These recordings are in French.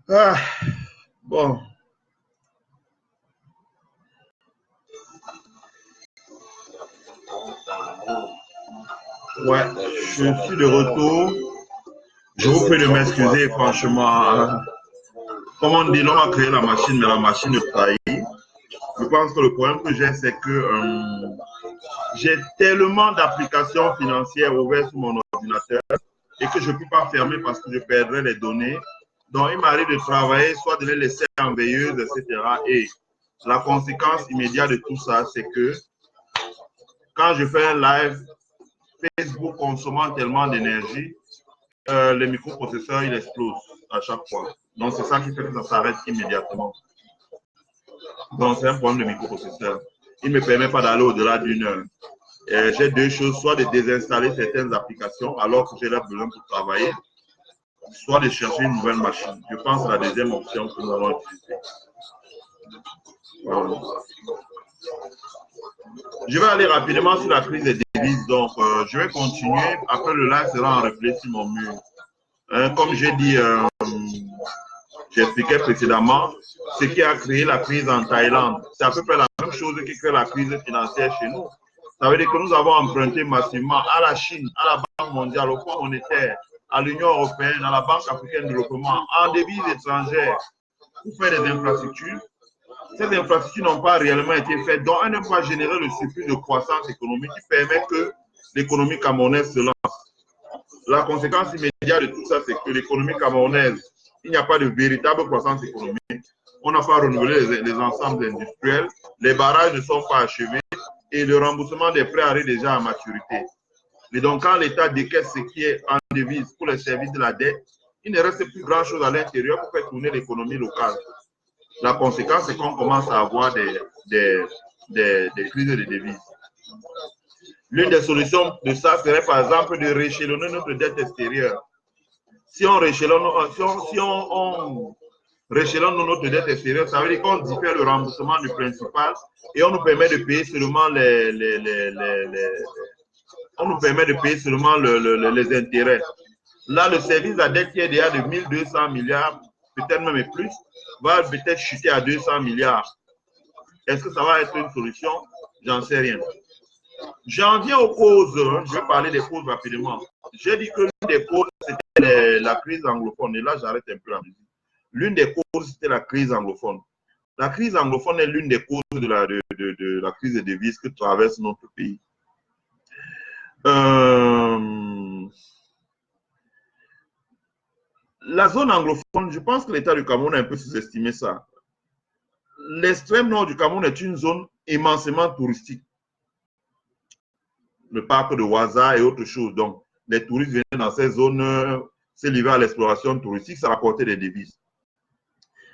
Ah, bon. Ouais, je suis de retour. Je vous prie de m'excuser, franchement. Comme on dit, l'on a créé la machine, mais la machine trahit. Je pense que le problème que j'ai, c'est que j'ai tellement d'applications financières ouvertes sur mon ordinateur et que je ne peux pas fermer parce que je perdrais les données. Donc, il m'arrive de travailler, soit de les laisser en veilleuse, etc. Et la conséquence immédiate de tout ça, c'est que quand je fais un live, Facebook consommant tellement d'énergie, le microprocesseur, il explose à chaque fois. Donc, c'est ça qui fait que ça s'arrête immédiatement. Donc, c'est un problème de microprocesseur. Il ne me permet pas d'aller au-delà d'une heure. J'ai deux choses, soit de désinstaller certaines applications alors que j'ai là besoin pour travailler, soit de chercher une nouvelle machine. Je pense à la deuxième option que nous allons utiliser. Voilà. Je vais aller rapidement sur la crise des devises. Donc, je vais continuer. Après, le live sera en replay sur mon mur. Comme j'ai dit, j'expliquais précédemment, ce qui a créé la crise en Thaïlande, c'est à peu près la même chose qui crée la crise financière chez nous. Ça veut dire que nous avons emprunté massivement à la Chine, à la Banque mondiale, au Fonds monétaire, à l'Union européenne, à la Banque africaine de développement, en devises étrangères pour faire des infrastructures. Ces infrastructures n'ont pas réellement été faites, donc elles n'ont pas généré le surplus de croissance économique qui permet que l'économie camerounaise se lance. La conséquence immédiate de tout ça, c'est que l'économie camerounaise, il n'y a pas de véritable croissance économique. On n'a pas renouvelé les ensembles industriels, les barrages ne sont pas achevés et le remboursement des prêts arrive déjà à maturité. Et donc, quand l'État décaisse ce qui est en devise pour les services de la dette, il ne reste plus grand-chose à l'intérieur pour faire tourner l'économie locale. La conséquence, c'est qu'on commence à avoir des crises de devises. L'une des solutions de ça serait par exemple de rééchelonner notre dette extérieure. Si on rééchelonne, rééchelonne notre dette extérieure, ça veut dire qu'on diffère le remboursement du principal et on nous permet de payer seulement on nous permet de payer seulement les intérêts. Là, le service de la dette qui est déjà de 1200 milliards, peut-être même plus, va peut-être chuter à 200 milliards. Est-ce que ça va être une solution? J'en sais rien. J'en viens aux causes. Je vais parler des causes rapidement. J'ai dit que l'une des causes, c'était la crise anglophone. Et là, j'arrête un peu la musique. L'une des causes, c'était la crise anglophone. La crise anglophone est l'une des causes de la crise des devises que traverse notre pays. La zone anglophone, je pense que l'État du Cameroun a un peu sous-estimé ça. L'extrême nord du Cameroun est une zone immensément touristique. Le parc de Ouaza et autres choses. Donc, les touristes venaient dans ces zones, se livrer à l'exploration touristique, ça rapportait des devises.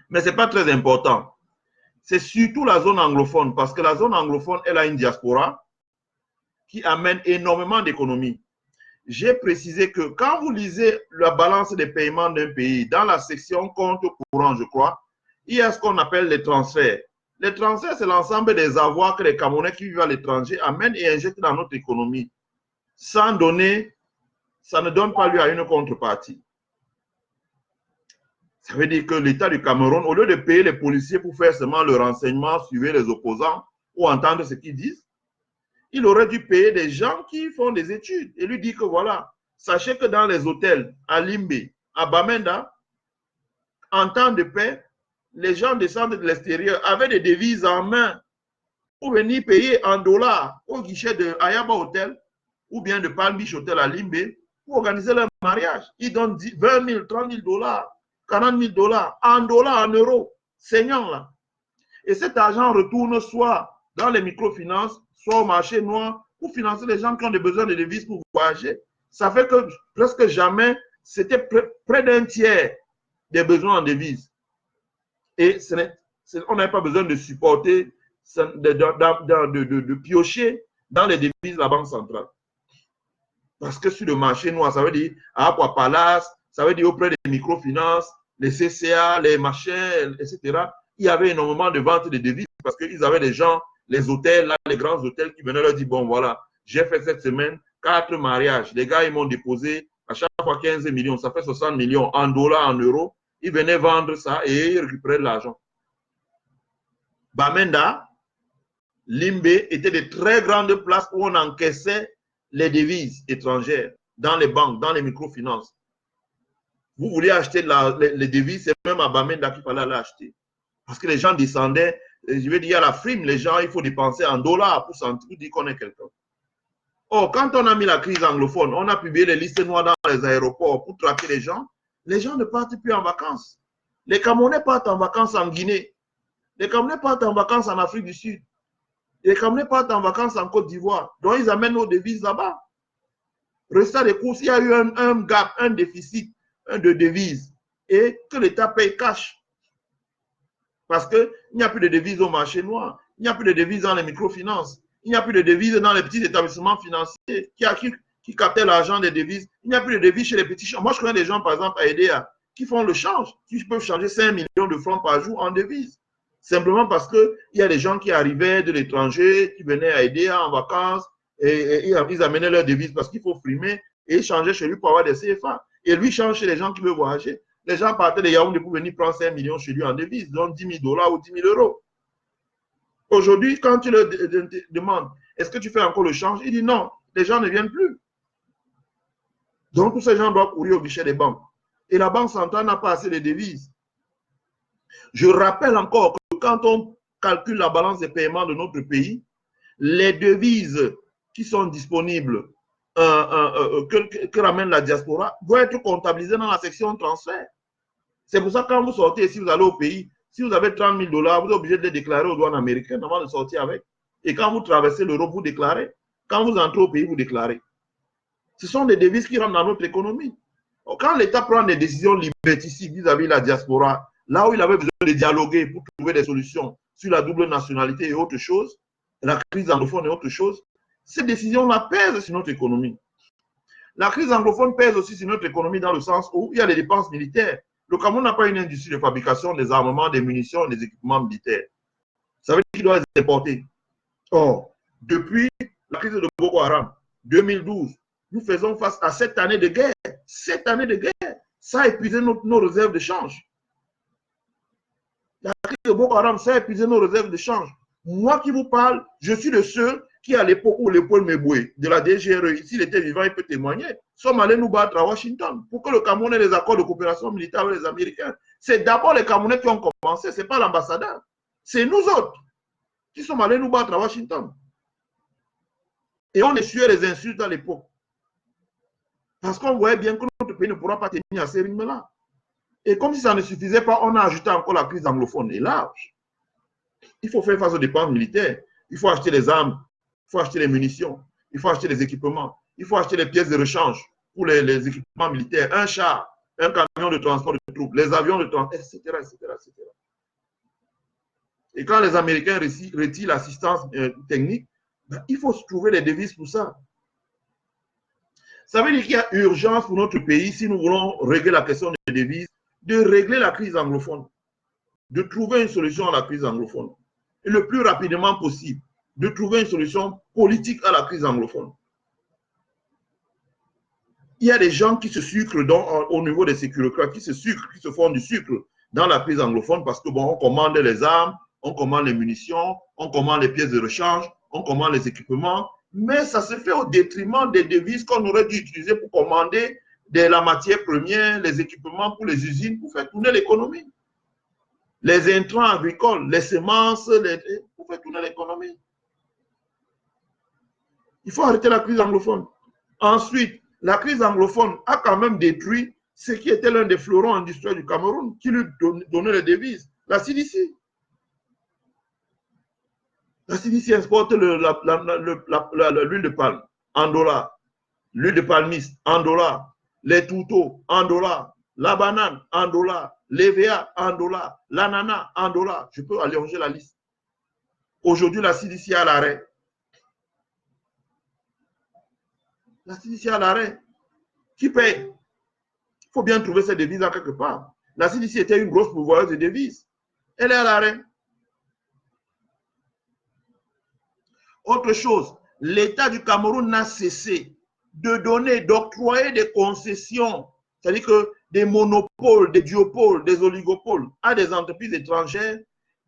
Mais ce n'est pas très important. C'est surtout la zone anglophone, parce que la zone anglophone, elle a une diaspora qui amène énormément d'économies. J'ai précisé que quand vous lisez la balance des paiements d'un pays, dans la section compte courant, je crois, il y a ce qu'on appelle les transferts. Les transferts, c'est l'ensemble des avoirs que les Camerounais qui vivent à l'étranger amènent et injectent dans notre économie. Sans donner, ça ne donne pas lieu à une contrepartie. Ça veut dire que l'État du Cameroun, au lieu de payer les policiers pour faire seulement le renseignement, suivre les opposants ou entendre ce qu'ils disent, il aurait dû payer des gens qui font des études et lui dire que voilà, sachez que dans les hôtels à Limbe, à Bamenda, en temps de paix, les gens descendent de l'extérieur avec des devises en main pour venir payer en dollars au guichet de Ayaba Hotel ou bien de Palm Beach Hotel à Limbe pour organiser leur mariage. Ils donnent 20 000, 30 000 dollars, 40 000 dollars, en dollars, en euros, saignant là. Et cet argent retourne soit dans les microfinances, soit au marché noir pour financer les gens qui ont des besoins de devises pour voyager. Ça fait que presque jamais, c'était près d'un tiers des besoins en devises. Et on n'avait pas besoin de supporter, de piocher dans les devises de la Banque centrale. Parce que sur le marché noir, ça veut dire à Aqua Palace, ça veut dire auprès des microfinances, les CCA, les machins, etc. Il y avait énormément de ventes de devises parce qu'ils avaient des gens, les hôtels, là, les grands hôtels qui venaient leur dire, bon voilà, j'ai fait cette semaine 4 mariages. Les gars, ils m'ont déposé à chaque fois 15 millions, ça fait 60 millions en dollars, en euros. Ils venaient vendre ça et ils récupéraient de l'argent. Bamenda, Limbe étaient de très grandes places où on encaissait les devises étrangères dans les banques, dans les microfinances. Vous voulez acheter les devises, c'est même à Bamenda qu'il fallait aller acheter. Parce que les gens descendaient, je veux dire, il y a la frime, les gens, il faut dépenser en dollars pour sentir dire qu'on est quelqu'un. Or, quand on a mis la crise anglophone, on a publié les listes noires dans les aéroports pour traquer les gens ne partent plus en vacances. Les Camerounais partent en vacances en Guinée. Les Camerounais partent en vacances en Afrique du Sud. Les Camerounais partent en vacances en Côte d'Ivoire. Donc, ils amènent nos devises là-bas. Résultat des courses, il y a eu un gap, un déficit de devises et que l'État paye cash. Parce qu'il n'y a plus de devises au marché noir. Il n'y a plus de devises dans les microfinances. Il n'y a plus de devises dans les petits établissements financiers qui captaient l'argent des devises. Il n'y a plus de devises chez les petits changes. Moi, je connais des gens, par exemple, à EDEA, qui font le change, qui peuvent changer 5 millions de francs par jour en devises. Simplement parce qu'il y a des gens qui arrivaient de l'étranger, qui venaient à EDEA en vacances, et ils amenaient leurs devises parce qu'il faut frimer, et ils changeaient chez lui pour avoir des CFA. Et lui change chez les gens qui veulent voyager. Les gens partaient de Yaoundé pour venir prendre 5 millions chez lui en devises, donc 10 000 $ ou 10 000 euros. Aujourd'hui, quand tu leur demandes, est-ce que tu fais encore le change? Il dit non, les gens ne viennent plus. Donc, tous ces gens doivent courir au guichet des banques. Et la Banque centrale n'a pas assez de devises. Je rappelle encore que quand on calcule la balance des paiements de notre pays, les devises qui sont disponibles, que ramène la diaspora, doivent être comptabilisées dans la section transfert. C'est pour ça que quand vous sortez, si vous allez au pays, si vous avez 30 000 $, vous êtes obligé de les déclarer aux douanes américaines avant de sortir avec. Et quand vous traversez l'Europe, vous déclarez. Quand vous entrez au pays, vous déclarez. Ce sont des devises qui rentrent dans notre économie. Quand l'État prend des décisions liberticides vis-à-vis de la diaspora, là où il avait besoin de dialoguer pour trouver des solutions sur la double nationalité et autre chose, la crise anglophone et autre chose, ces décisions-là pèsent sur notre économie. La crise anglophone pèse aussi sur notre économie dans le sens où il y a les dépenses militaires. Le Cameroun n'a pas une industrie de fabrication des armements, des munitions, des équipements militaires. Ça veut dire qu'il doit les importer. Or, depuis la crise de Boko Haram, 2012, nous faisons face à 7 années de guerre. 7 années de guerre. Ça a épuisé nos réserves de change. La crise de Boko Haram, ça a épuisé nos réserves de change. Moi qui vous parle, je suis de ceux qui, à l'époque où Léopold Meboué, de la DGRE, s'il était vivant, il peut témoigner, sommes allés nous battre à Washington pour que le Cameroun ait des accords de coopération militaire avec les Américains. C'est d'abord les Camerounais qui ont commencé, ce n'est pas l'ambassadeur. C'est nous autres qui sommes allés nous battre à Washington. Et on essuyait les insultes à l'époque. Parce qu'on voyait bien que notre pays ne pourra pas tenir à ces rythmes-là. Et comme si ça ne suffisait pas, on a ajouté encore la crise anglophone. Et large. Il faut faire face aux dépenses militaires. Il faut acheter les armes, il faut acheter les munitions, il faut acheter les équipements, il faut acheter les pièces de rechange pour les équipements militaires, un char, un camion de transport de troupes, les avions de transport, etc., etc., etc. Et quand les Américains retirent l'assistance technique, ben, il faut trouver les devises pour ça. Ça veut dire qu'il y a urgence pour notre pays, si nous voulons régler la question des devises, de régler la crise anglophone, de trouver une solution à la crise anglophone. Et le plus rapidement possible, de trouver une solution politique à la crise anglophone. Il y a des gens qui se sucrent au niveau des sécurocrates, qui se font du sucre dans la crise anglophone parce que bon, on commande les armes, on commande les munitions, on commande les pièces de rechange, on commande les équipements, mais ça se fait au détriment des devises qu'on aurait dû utiliser pour commander la matière première, les équipements pour les usines, pour faire tourner l'économie. Les intrants agricoles, les semences, pour faire tourner l'économie. Il faut arrêter la crise anglophone. Ensuite, la crise anglophone a quand même détruit ce qui était l'un des fleurons industriels du Cameroun, qui lui donnait les devises, la CDC. La CDC exporte l'huile de palme en dollars, l'huile de palmiste en dollars, les tourteaux en dollars, la banane en dollars, l'EVA en dollars, l'ananas en dollars. Je peux allonger la liste. Aujourd'hui, la CDC est à l'arrêt. La CDC est à l'arrêt. Qui paye? Il faut bien trouver ces devises à quelque part. La CDC était une grosse pourvoyeuse de devises. Elle est à l'arrêt. Autre chose, l'État du Cameroun n'a cessé de donner, d'octroyer des concessions. C'est-à-dire que des monopoles, des duopoles, des oligopoles à des entreprises étrangères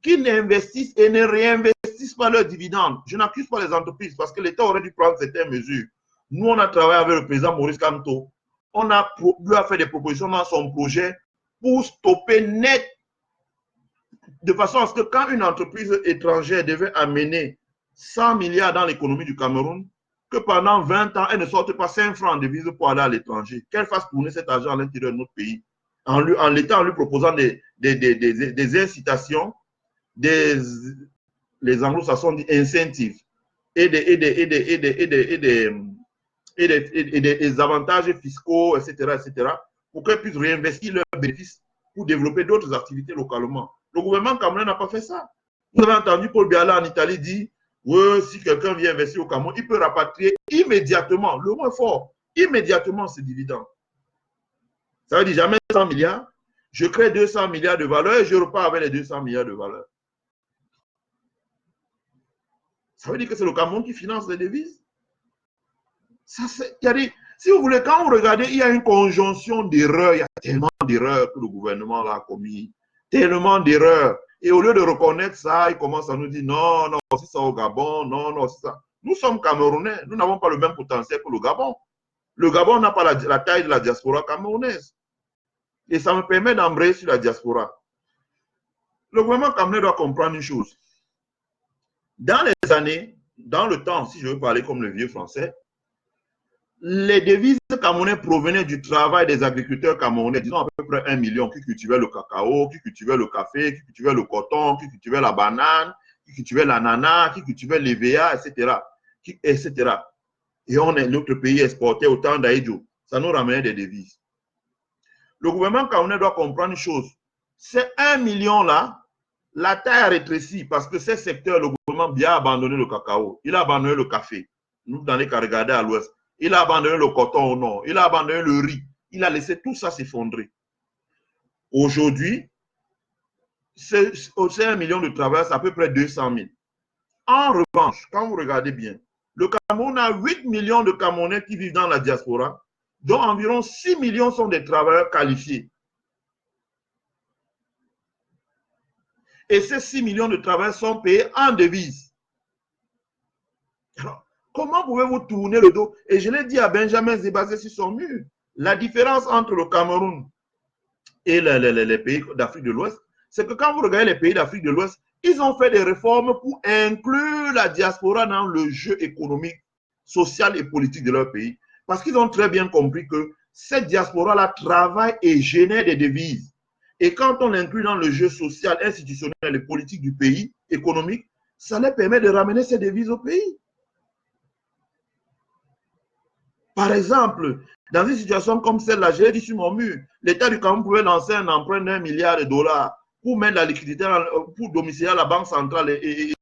qui n'investissent et ne réinvestissent pas leurs dividendes. Je n'accuse pas les entreprises parce que l'État aurait dû prendre certaines mesures. Nous, on a travaillé avec le président Maurice Kamto. On a lui a fait des propositions dans son projet pour stopper net, de façon à ce que quand une entreprise étrangère devait amener 100 milliards dans l'économie du Cameroun, que pendant 20 ans, elle ne sorte pas 5 francs de devise pour aller à l'étranger, qu'elle fasse tourner cet argent à l'intérieur de notre pays, en l'État en lui proposant des incitations, les anglo-saxons disent incentives, et des avantages fiscaux, etc., pour qu'elles puissent réinvestir leurs bénéfices pour développer d'autres activités localement. Le gouvernement camerounais n'a pas fait ça. Vous avez entendu Paul Biala en Italie dire, ouais, si quelqu'un vient investir au Cameroun, il peut rapatrier immédiatement, le mot est fort, immédiatement ses dividendes. Ça veut dire jamais 100 milliards, je crée 200 milliards de valeur et je repars avec les 200 milliards de valeur. Ça veut dire que c'est le Cameroun qui finance les devises. Ça, si vous voulez, quand vous regardez, il y a une conjonction d'erreurs, il y a tellement d'erreurs que le gouvernement a commis, tellement d'erreurs. Et au lieu de reconnaître ça, il commence à nous dire non, non, c'est ça au Gabon, non, non, c'est ça. Nous sommes Camerounais, nous n'avons pas le même potentiel que le Gabon. Le Gabon n'a pas la taille de la diaspora camerounaise. Et ça me permet d'embrayer sur la diaspora. Le gouvernement camerounais doit comprendre une chose. Dans les années, dans le temps, si je veux parler comme le vieux français, les devises camerounaises provenaient du travail des agriculteurs camerounais, disons à peu près 1 million, qui cultivaient le cacao, qui cultivaient le café, qui cultivaient le coton, qui cultivaient la banane, qui cultivaient l'ananas, qui cultivaient l'EVA, etc., etc. Et notre pays exportait autant d'Aïdjo. Ça nous ramenait des devises. Le gouvernement camerounais doit comprendre une chose. Ces 1 million-là, la taille a rétréci parce que ces secteurs, le gouvernement a bien abandonné le cacao. Il a abandonné le café. Nous, dans les cas regardés à l'ouest. Il a abandonné le coton au nord. Il a abandonné le riz. Il a laissé tout ça s'effondrer. Aujourd'hui, c'est 1 million de travailleurs, c'est à peu près 200 000. En revanche, quand vous regardez bien, le Cameroun a 8 millions de Camerounais qui vivent dans la diaspora, dont environ 6 millions sont des travailleurs qualifiés. Et ces 6 millions de travailleurs sont payés en devises. Alors, comment pouvez-vous tourner le dos? Et je l'ai dit à Benjamin Zébazé sur son mur, la différence entre le Cameroun et les pays d'Afrique de l'Ouest, c'est que quand vous regardez les pays d'Afrique de l'Ouest, ils ont fait des réformes pour inclure la diaspora dans le jeu économique, social et politique de leur pays. Parce qu'ils ont très bien compris que cette diaspora-là travaille et génère des devises. Et quand on l'inclut dans le jeu social, institutionnel et politique du pays, économique, ça leur permet de ramener ces devises au pays. Par exemple, dans une situation comme celle-là, je l'ai dit sur mon mur, l'État du Cameroun pouvait lancer un emprunt d'1 milliard de dollars pour mettre la liquidité, pour domicilier à la Banque centrale et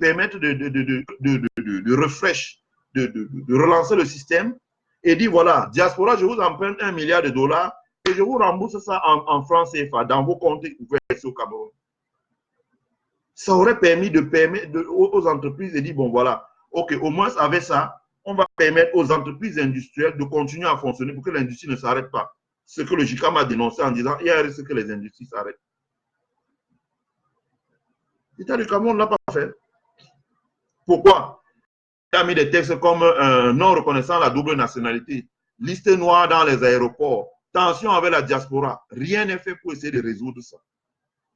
permettre de refresh, de relancer le système et dire voilà, diaspora, je vous emprunte 1 milliard de dollars et je vous rembourse ça en francs CFA dans vos comptes ouverts au Cameroun. Ça aurait permis aux entreprises de dire bon voilà, ok, au moins avec ça, on va permettre aux entreprises industrielles de continuer à fonctionner pour que l'industrie ne s'arrête pas. Ce que le JICAM a dénoncé en disant il y a un risque que les industries s'arrêtent. L'État du Cameroun ne l'a pas fait. Pourquoi? Il a mis des textes comme non reconnaissant la double nationalité, liste noire dans les aéroports, tension avec la diaspora. Rien n'est fait pour essayer de résoudre ça.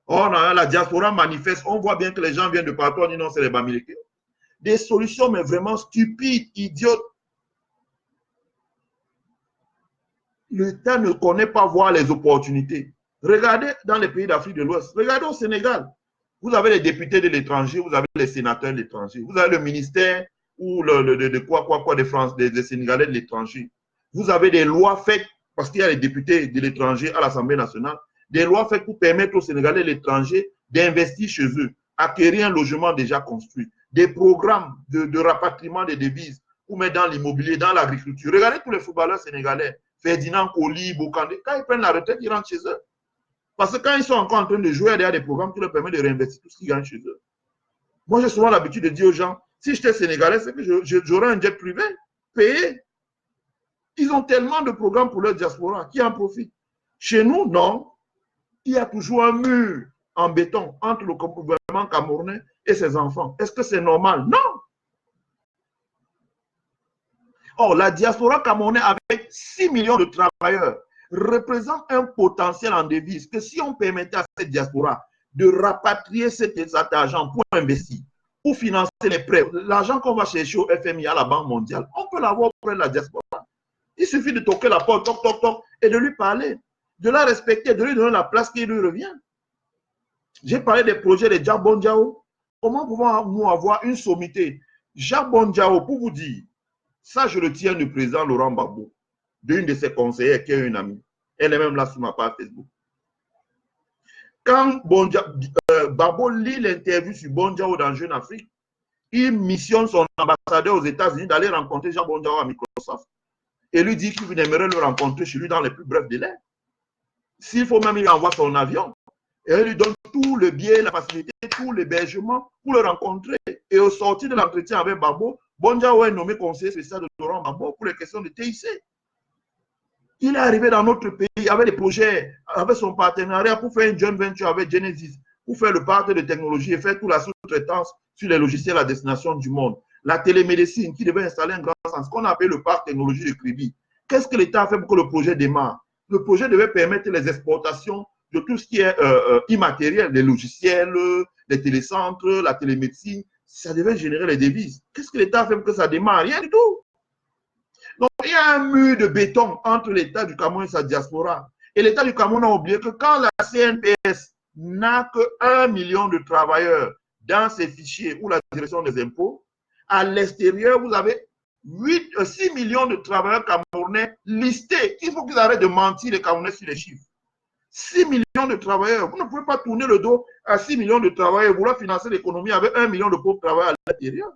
Or, la diaspora manifeste, on voit bien que les gens viennent de partout, on dit non, c'est les Bamileke. Des solutions, mais vraiment stupides, idiotes. L'État ne connaît pas voir les opportunités. Regardez dans les pays d'Afrique de l'Ouest, regardez au Sénégal. Vous avez les députés de l'étranger, vous avez les sénateurs de l'étranger, vous avez le ministère ou des Sénégalais de l'étranger. Vous avez des lois faites, parce qu'il y a les députés de l'étranger à l'Assemblée nationale, des lois faites pour permettre aux Sénégalais de l'étranger d'investir chez eux, acquérir un logement déjà construit, des programmes de rapatriement des devises pour mettre dans l'immobilier, dans l'agriculture. Regardez tous les footballeurs sénégalais, Ferdinand Coly, Bokandé, quand ils prennent la retraite, ils rentrent chez eux. Parce que quand ils sont encore en train de jouer, il y a des programmes qui leur permettent de réinvestir tout ce qu'ils gagnent chez eux. Moi, j'ai souvent l'habitude de dire aux gens, si j'étais sénégalais, c'est que j'aurais un jet privé payé. Ils ont tellement de programmes pour leur diaspora qui en profitent. Chez nous, non. Il y a toujours un mur en béton entre le gouvernement camerounais et ses enfants. Est-ce que c'est normal? Non. Or, la diaspora camerounaise avec 6 millions de travailleurs représente un potentiel en devise que si on permettait à cette diaspora de rapatrier cet argent pour investir, pour financer les prêts, l'argent qu'on va chercher au FMI, à la Banque mondiale, on peut l'avoir auprès de la diaspora. Il suffit de toquer la porte, toc, toc, toc, et de lui parler, de la respecter, de lui donner la place qui lui revient. J'ai parlé des projets de Jacques Bondiao. Comment pouvons-nous avoir une sommité? Jacques Bondiao, pour vous dire, ça je le tiens du président Laurent Gbagbo, d'une de ses conseillères qui est une amie. Elle est même là sur ma page Facebook. Quand Gbagbo lit l'interview sur Bondiao dans Jeune Afrique, il missionne son ambassadeur aux États-Unis d'aller rencontrer Jacques Bondiao à Microsoft et lui dit qu'il aimerait le rencontrer chez lui dans les plus brefs délais. S'il faut même, il envoie son avion. Et elle lui donne tout le biais, la facilité, tout l'hébergement pour le rencontrer. Et au sortir de l'entretien avec Gbagbo, Bondiao est nommé conseiller spécial de Laurent Gbagbo pour les questions de TIC. Il est arrivé dans notre pays avec des projets, avec son partenariat pour faire une joint venture avec Genesis, pour faire le parc de technologie et faire toute la sous-traitance sur les logiciels à destination du monde. La télémédecine qui devait installer un grand centre, ce qu'on appelle le parc technologie de Kribi. Qu'est-ce que l'État a fait pour que le projet démarre? Le projet devait permettre les exportations de tout ce qui est immatériel, les logiciels, les télécentres, la télémédecine. Ça devait générer les devises. Qu'est-ce que l'État a fait pour que ça démarre? Rien du tout. Donc, il y a un mur de béton entre l'État du Cameroun et sa diaspora. Et l'État du Cameroun a oublié que quand la CNPS n'a que 1 million de travailleurs dans ses fichiers ou la direction des impôts, à l'extérieur, vous avez 6 millions de travailleurs camerounais listés. Il faut qu'ils arrêtent de mentir les Camerounais sur les chiffres. 6 millions de travailleurs. Vous ne pouvez pas tourner le dos à 6 millions de travailleurs et vouloir financer l'économie avec 1 million de pauvres travailleurs à l'intérieur.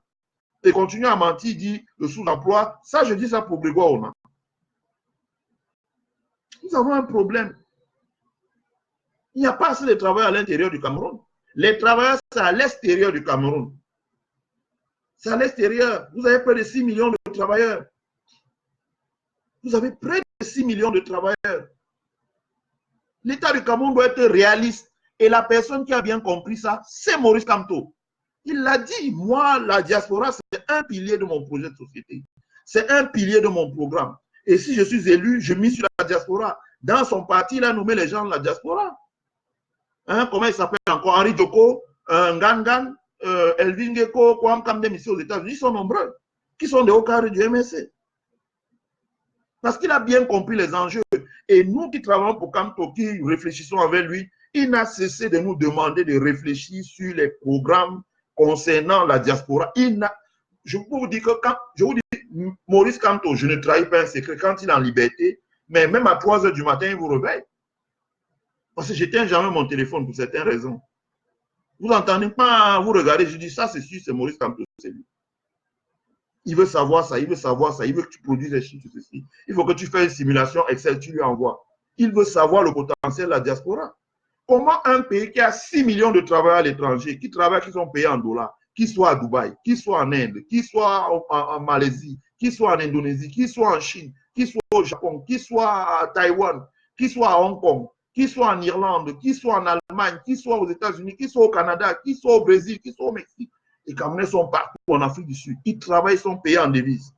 Et continuer à mentir, dire le sous-emploi. Ça, je dis ça pour Grégoire. Nous avons un problème. Il n'y a pas assez de travailleurs à l'intérieur du Cameroun. Les travailleurs, c'est à l'extérieur du Cameroun. C'est à l'extérieur. Vous avez près de 6 millions de travailleurs. Vous avez près de 6 millions de travailleurs. L'État du Cameroun doit être réaliste. Et la personne qui a bien compris ça, c'est Maurice Kamto. Il l'a dit, moi, la diaspora, c'est un pilier de mon projet de société. C'est un pilier de mon programme. Et si je suis élu, je mise sur la diaspora. Dans son parti, il a nommé les gens de la diaspora. Hein, comment il s'appelle encore? Henri Djoko, Ngangan, Elvin Geko, Kwam Kamdem ici aux États-Unis, ils sont nombreux, qui sont des hauts cadres du MSC. Parce qu'il a bien compris les enjeux. Et nous qui travaillons pour Kamto, qui réfléchissons avec lui, il n'a cessé de nous demander de réfléchir sur les programmes concernant la diaspora. Je peux vous dire que quand je vous dis, Maurice Kamto, je ne trahis pas un secret, quand il est en liberté, mais même à 3 h du matin, il vous réveille. Parce que j'éteins jamais mon téléphone pour certaines raisons. Vous n'entendez pas, vous regardez, je dis ça, c'est sûr, c'est Maurice Kamto, c'est lui. Il veut savoir ça, il veut savoir ça, il veut que tu produises des chiffres, ceci. Il faut que tu fasses une simulation Excel, tu lui envoies. Il veut savoir le potentiel de la diaspora. Comment un pays qui a 6 millions de travailleurs à l'étranger, qui travaillent, qui sont payés en dollars, qui soit à Dubaï, qui soit en Inde, qui soit en Malaisie, qui soit en Indonésie, qui soit en Chine, qui soit au Japon, qui soit à Taïwan, qui soit à Hong Kong, qui soit en Irlande, qui soit en Allemagne, qui soit aux États-Unis, qui soit au Canada, qui soit au Brésil, qui soit au Mexique. Les Camerounais sont partout en Afrique du Sud. Ils travaillent, ils sont payés en devises.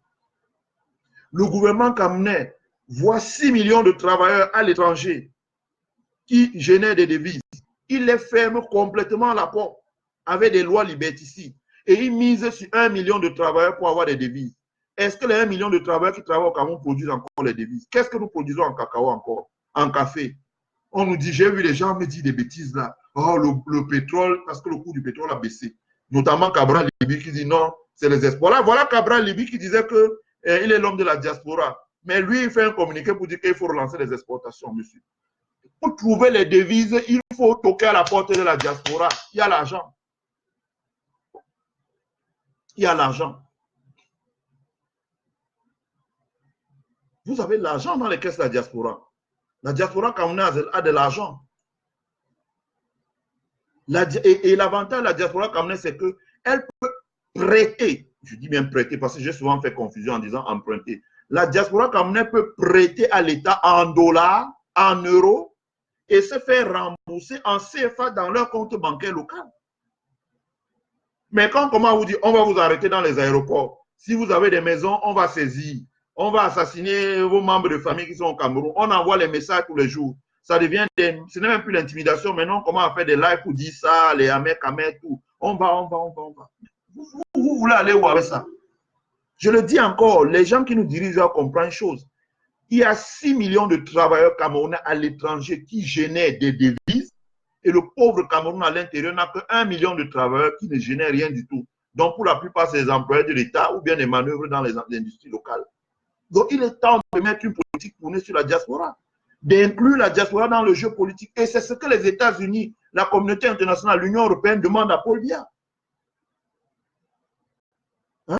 Le gouvernement camerounais voit 6 millions de travailleurs à l'étranger qui génèrent des devises. Il les ferme complètement à la porte avec des lois liberticides. Et il mise sur 1 million de travailleurs pour avoir des devises. Est-ce que les 1 million de travailleurs qui travaillent au Cameroun produisent encore les devises? Qu'est-ce que nous produisons en cacao encore? En café? On nous dit, j'ai vu les gens me dire des bêtises là. Oh, le pétrole, parce que le coût du pétrole a baissé. Notamment Cabral Libi qui dit non, c'est les espoirs. Là, voilà Cabral Libi qui disait qu'il est l'homme de la diaspora. Mais lui, il fait un communiqué pour dire qu'il faut relancer les exportations, monsieur. Pour trouver les devises, il faut toquer à la porte de la diaspora. Il y a l'argent. Il y a l'argent. Vous avez de l'argent dans les caisses de la diaspora. La diaspora camerounaise a de l'argent. Et l'avantage de la diaspora camerounaise, c'est qu'elle peut prêter. Je dis bien prêter parce que j'ai souvent fait confusion en disant emprunter. la diaspora camerounaise peut prêter à l'État en dollars, en euros, et se faire rembourser en CFA dans leur compte bancaire local. Mais quand comment vous dire, on va vous arrêter dans les aéroports. Si vous avez des maisons, on va saisir. On va assassiner vos membres de famille qui sont au Cameroun. On envoie les messages tous les jours. Ça devient ce n'est même plus l'intimidation. Maintenant, on commence à faire des lives pour dire ça, les Amer, tout. On va. Vous voulez aller où avec ça? Je le dis encore, les gens qui nous dirigent doivent comprendre une chose. Il y a 6 millions de travailleurs camerounais à l'étranger qui génèrent des devises et le pauvre Cameroun à l'intérieur n'a que 1 million de travailleurs qui ne génèrent rien du tout. Donc, pour la plupart, c'est les employés de l'État ou bien des manœuvres dans les industries locales. Donc, il est temps de mettre une politique tournée sur la diaspora, d'inclure la diaspora dans le jeu politique. Et c'est ce que les États-Unis, la communauté internationale, l'Union européenne demande à Paul Biya. Hein?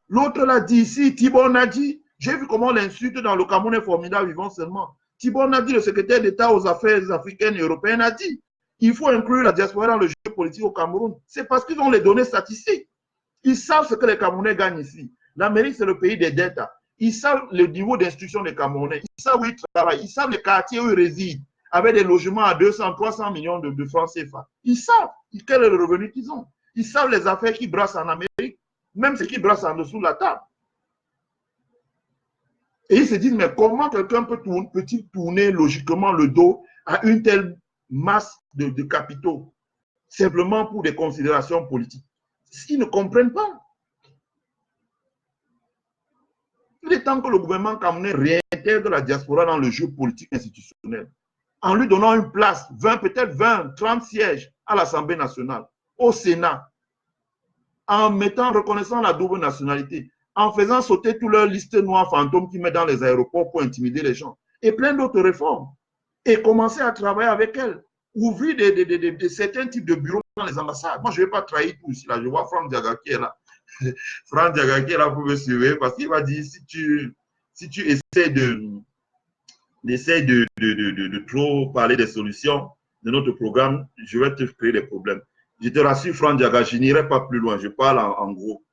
L'autre l'a dit ici, Tibor Nadi. J'ai vu comment l'insulte dans le Cameroun est formidable, vivant seulement. Tibor Nadi, le secrétaire d'État aux affaires africaines et européennes, a dit il faut inclure la diaspora dans le jeu politique au Cameroun. C'est parce qu'ils ont les données statistiques. Ils savent ce que les Camerounais gagnent ici. L'Amérique, c'est le pays des dettes. Ils savent le niveau d'instruction des Camerounais. Ils savent où ils travaillent. Ils savent les quartiers où ils résident, avec des logements à 200, 300 millions de francs CFA. Ils savent quel est le revenu qu'ils ont. Ils savent les affaires qui brassent en Amérique, même ce qui brasse en dessous de la table. Et ils se disent, mais comment quelqu'un peut-il tourner logiquement le dos à une telle masse de capitaux, simplement pour des considérations politiques? Ils ne comprennent pas. Il est temps que le gouvernement camerounais réintègre la diaspora dans le jeu politique institutionnel, en lui donnant une place, peut-être 20, 30 sièges à l'Assemblée nationale, au Sénat, en reconnaissant la double nationalité, en faisant sauter toutes leurs listes noires fantômes qu'ils mettent dans les aéroports pour intimider les gens, et plein d'autres réformes, et commencer à travailler avec elles, ouvrir certains types de bureaux dans les ambassades. Moi, je ne vais pas trahir tout ici, là. Je vois Franck Diaga qui est là. Franck Diaga qui est là pour me suivre, parce qu'il va dire, si tu essaies de trop parler des solutions de notre programme, je vais te créer des problèmes. Je te rassure, Franck Diaga, je n'irai pas plus loin, je parle en gros.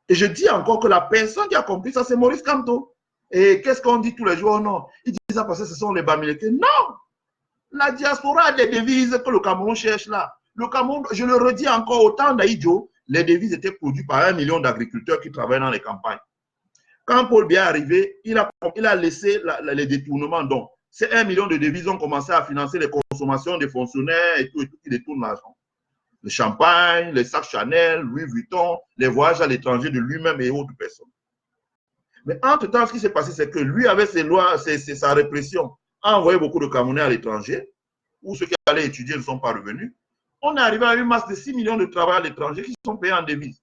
Et je dis encore que la personne qui a compris ça, c'est Maurice Kamto. Et qu'est-ce qu'on dit tous les jours? Non, ils disent ça parce que ce sont les Bamileke. Non! La diaspora a des devises que le Cameroun cherche là. Le Cameroun, je le redis encore, au temps d'Aïdjo, les devises étaient produites par 1 million d'agriculteurs qui travaillent dans les campagnes. Quand Paul Biya est arrivé, il a laissé les détournements. Donc, ces 1 million de devises ont commencé à financer les consommations des fonctionnaires et tout qui détournent l'argent. Le champagne, les sacs Chanel, Louis Vuitton, les voyages à l'étranger de lui-même et autres personnes. Mais entre-temps, ce qui s'est passé, c'est que lui, avec ses lois, sa répression, a envoyé beaucoup de Camerounais à l'étranger, où ceux qui allaient étudier ne sont pas revenus. On est arrivé à une masse de 6 millions de travailleurs à l'étranger qui sont payés en devises.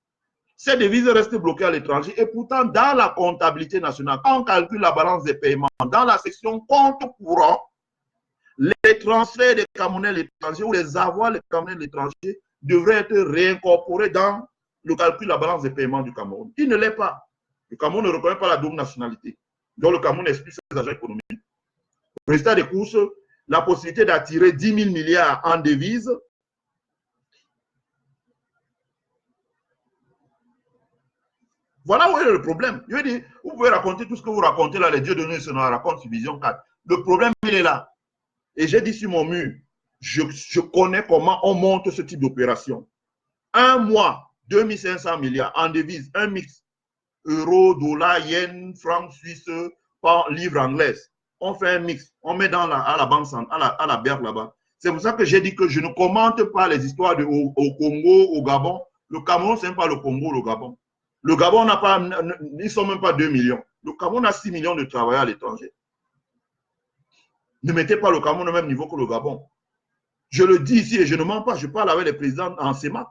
Ces devises restent bloquées à l'étranger et pourtant, dans la comptabilité nationale, quand on calcule la balance des paiements, dans la section compte courant, les transferts des Camerounais à l'étranger ou les avoirs des Camerounais à l'étranger devraient être réincorporés dans le calcul de la balance des paiements du Cameroun. Il ne l'est pas. Le Cameroun ne reconnaît pas la double nationalité. Donc le Cameroun explique ses agents économiques. Résultat des courses, la possibilité d'attirer 10 000 milliards en devises. Voilà où est le problème. Je veux dire, vous pouvez raconter tout ce que vous racontez là, les dieux de nous se nous racontent sur Vision 4. Le problème, il est là. Et j'ai dit sur mon mur, je connais comment on monte ce type d'opération. Un mois, 2500 milliards en devises, un mix. Euro, dollar, yen, franc suisse, livre anglaise. On fait un mix. On met à la banque, à la berge là-bas. C'est pour ça que j'ai dit que je ne commente pas les histoires au Congo, au Gabon. Le Cameroun, ce n'est pas le Congo, le Gabon. Le Gabon n'a pas, ils ne sont même pas 2 millions. Le Cameroun a 6 millions de travailleurs à l'étranger. Ne mettez pas le Cameroun au même niveau que le Gabon. Je le dis ici et je ne mens pas. Je parle avec les présidents en CEMAC.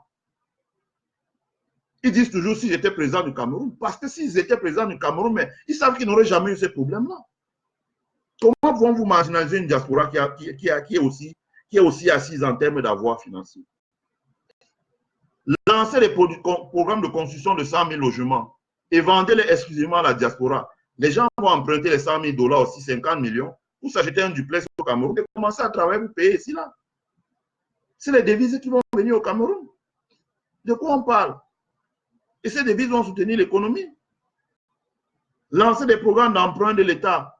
Ils disent toujours s'ils étaient présidents du Cameroun. Parce que s'ils étaient présidents du Cameroun, mais ils savent qu'ils n'auraient jamais eu ces problèmes-là. Comment vont-vous marginaliser une diaspora qui est aussi assise en termes d'avoir financier? Lancez les programmes de construction de 100 000 logements et vendez-les exclusivement à la diaspora. Les gens vont emprunter les 100 000 $ aussi, 50 millions, pour s'acheter un duplex au Cameroun et commencer à travailler pour payer ici, là. C'est les devises qui vont venir au Cameroun. De quoi on parle? Et ces devises vont soutenir l'économie. Lancer des programmes d'emprunt de l'État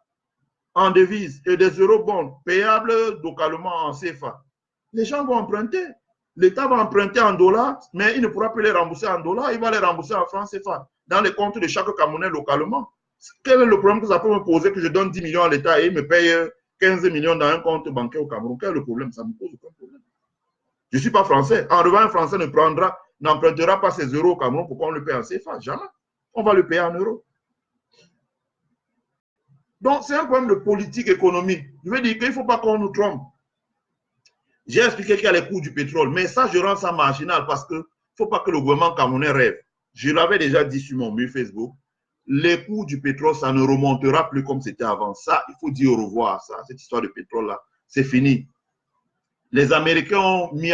en devises et des eurobonds payables localement en CFA. Les gens vont emprunter. L'État va emprunter en dollars, mais il ne pourra plus les rembourser en dollars, il va les rembourser en francs CFA, dans les comptes de chaque Camerounais localement. Quel est le problème que ça peut me poser que je donne 10 millions à l'État et il me paye 15 millions dans un compte bancaire au Cameroun? Quel est le problème? Ça me pose aucun problème. Je ne suis pas français. En revanche, un Français n'empruntera pas ses euros au Cameroun pour qu'on le paye en CFA. Jamais. On va le payer en euros. Donc, c'est un problème de politique économique. Je veux dire qu'il ne faut pas qu'on nous trompe. J'ai expliqué qu'il y a les coûts du pétrole, mais ça, je rends ça marginal parce qu'il ne faut pas que le gouvernement camerounais rêve. Je l'avais déjà dit sur mon mur Facebook. Les coûts du pétrole, ça ne remontera plus comme c'était avant. Ça, il faut dire au revoir à ça. Cette histoire de pétrole-là, c'est fini. Les Américains ont mis